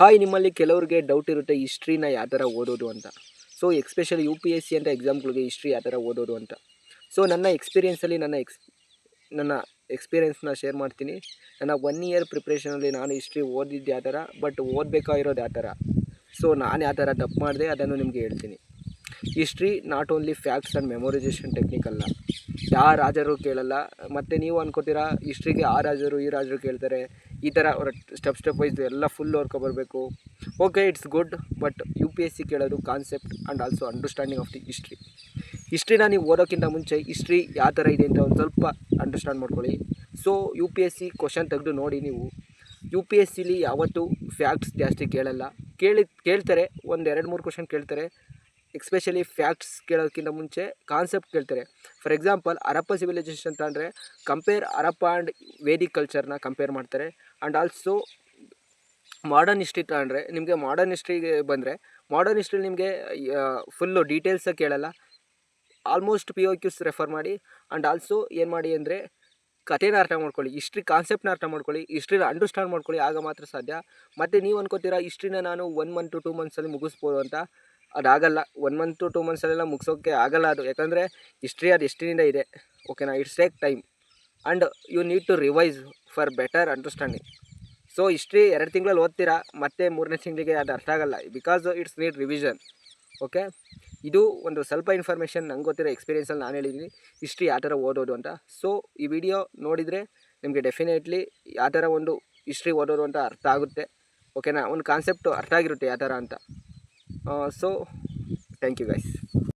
Hi, ನಿಮ್ಮಲ್ಲಿ ಕೆಲವ್ರಿಗೆ doubt ಇರುತ್ತೆ ಹಿಸ್ಟ್ರಿನ ಯಾವ ಥರ ಓದೋದು ಅಂತ. ಸೊ ಎಸ್ಪೆಷಲಿ UPSC ಅಂತ ಎಕ್ಸಾಮ್ಗಳಿಗೆ ಹಿಸ್ಟ್ರಿ ಯಾವ ಥರ ಓದೋದು ಅಂತ. ಸೊ ನನ್ನ ಎಕ್ಸ್ಪೀರಿಯೆನ್ಸಲ್ಲಿ ನನ್ನ ಎಕ್ಸ್ಪೀರಿಯೆನ್ಸ್ನ ಶೇರ್ ಮಾಡ್ತೀನಿ. ನನ್ನ 1 ಇಯರ್ ಪ್ರಿಪ್ರೇಷನಲ್ಲಿ ನಾನು ಹಿಸ್ಟ್ರಿ ಓದಿದ್ದು ಯಾವ ಥರ, ಬಟ್ ಓದಬೇಕಾಗಿರೋದು ಯಾವ ಥರ. ಸೊ ನಾನು ಯಾವ ಥರ ತಪ್ಪು ಮಾಡಿದೆ ಅದನ್ನು ನಿಮಗೆ ಹೇಳ್ತೀನಿ. History not only facts and memorisation technique ಅಲ್ಲ. ಯಾವ ರಾಜರು ಕೇಳಲ್ಲ. ಮತ್ತು ನೀವು ಅನ್ಕೋತೀರಾ ಹಿಸ್ಟ್ರಿಗೆ ಆ ರಾಜರು ಈ ರಾಜರು ಕೇಳ್ತಾರೆ, ಈ ಥರ ಅವರ ಸ್ಟೆಪ್ ವೈಸ್ ಎಲ್ಲ ಫುಲ್ ಓದ್ಕೊಬರ್ಬೇಕು. Okay, it's good, but UPSC ಕೇಳೋದು concept and also understanding of the history. ಹಿಸ್ಟ್ರಿನ ನೀವು ಓದೋಕ್ಕಿಂತ ಮುಂಚೆ ಹಿಸ್ಟ್ರಿ ಯಾವ ಥರ ಇದೆ ಅಂತ ಒಂದು ಸ್ವಲ್ಪ ಅಂಡರ್ಸ್ಟ್ಯಾಂಡ್ ಮಾಡ್ಕೊಳ್ಳಿ. ಸೊ UPSC ಕ್ವಶನ್ ತೆಗೆದು ನೋಡಿ. ನೀವು UPSCಲಿ ಯಾವತ್ತೂ ಫ್ಯಾಕ್ಟ್ಸ್ ಜಾಸ್ತಿ ಕೇಳಲ್ಲ. ಕೇಳ್ತಾರೆ, ಒಂದು 2-3 ಕ್ವಶನ್ ಕೇಳ್ತಾರೆ. ಎಸ್ಪೆಷಲಿ ಫ್ಯಾಕ್ಟ್ಸ್ ಕೇಳೋದಕ್ಕಿಂತ ಮುಂಚೆ ಕಾನ್ಸೆಪ್ಟ್ ಕೇಳ್ತಾರೆ. ಫಾರ್ ಎಕ್ಸಾಂಪಲ್, ಹರಪ್ಪ ಸಿವಿಲೈಸೇಷನ್ ಅಂತ ಅಂದರೆ ಹರಪ್ಪ ಆ್ಯಂಡ್ ವೇದಿಕ್ ಕಲ್ಚರ್ನ ಕಂಪೇರ್ ಮಾಡ್ತಾರೆ. ಆ್ಯಂಡ್ ಆಲ್ಸೋ ಮಾಡರ್ನ್ ಹಿಸ್ಟ್ರಿ ತಗೊಂಡ್ರೆ ನಿಮಗೆ ಮಾಡರ್ನ್ ಹಿಸ್ಟ್ರಿಗೆ ಬಂದರೆ ಮಾಡರ್ನ್ ಹಿಸ್ಟ್ರಿ ನಿಮಗೆ ಫುಲ್ಲು ಡೀಟೇಲ್ಸಾಗಿ ಕೇಳಲ್ಲ. ಆಲ್ಮೋಸ್ಟ್ POQs ರೆಫರ್ ಮಾಡಿ. ಆ್ಯಂಡ್ ಆಲ್ಸೋ ಏನು ಮಾಡಿ ಅಂದರೆ ಕಥೆನ ಅರ್ಥ ಮಾಡ್ಕೊಳ್ಳಿ, ಹಿಸ್ಟ್ರಿ ಕಾನ್ಸೆಪ್ಟ್ನ ಅರ್ಥ ಮಾಡ್ಕೊಳ್ಳಿ, ಹಿಸ್ಟ್ರಿನ ಅಂಡರ್ಸ್ಟ್ಯಾಂಡ್ ಮಾಡ್ಕೊಳ್ಳಿ. ಆಗ ಮಾತ್ರ ಸಾಧ್ಯ. ಮತ್ತು ನೀವು ಅನ್ಕೋತೀರಾ ಹಿಸ್ಟ್ರಿನ ನಾನು 1 ಮಂತ್ to 2 ಮಂತ್ಸಲ್ಲಿ ಮುಗಿಸ್ಬೋದು ಅಂತ. ಅದಾಗಲ್ಲ. 1 ಮಂತ್ to 2 ಮಂತ್ಸಲ್ಲೆಲ್ಲ ಮುಗಿಸೋಕ್ಕೆ ಆಗಲ್ಲ ಅದು. ಯಾಕಂದರೆ ಹಿಸ್ಟ್ರಿ ಅದು ಎಷ್ಟಿನಿಂದ ಇದೆ. ಓಕೆನಾ? It's take time and you need to revise for better understanding. So history 2 ತಿಂಗಳಲ್ಲಿ ಓದ್ತೀರಾ, ಮತ್ತು 3ನೇ ತಿಂಗಳಿಗೆ ಅದು ಅರ್ಥ ಆಗಲ್ಲ. Because it's need revision. Okay, ಇದು ಒಂದು ಸ್ವಲ್ಪ ಇನ್ಫಾರ್ಮೇಷನ್ ನಂಗೆ ಗೊತ್ತಿರೋ ಎಕ್ಸ್ಪೀರಿಯೆನ್ಸಲ್ಲಿ ನಾನು ಹೇಳಿದ್ದೀನಿ ಹಿಸ್ಟ್ರಿ ಯಾವ ಥರ ಓದೋದು ಅಂತ. ಸೊ ಈ ವಿಡಿಯೋ ನೋಡಿದರೆ ನಿಮಗೆ ಡೆಫಿನೆಟ್ಲಿ ಯಾವ ಥರ ಒಂದು ಹಿಸ್ಟ್ರಿ ಓದೋದು ಅಂತ ಅರ್ಥ ಆಗುತ್ತೆ. ಓಕೆನಾ? ಒಂದು ಕಾನ್ಸೆಪ್ಟು ಅರ್ಥ ಆಗಿರುತ್ತೆ ಯಾವ ಥರ ಅಂತ. So thank you guys.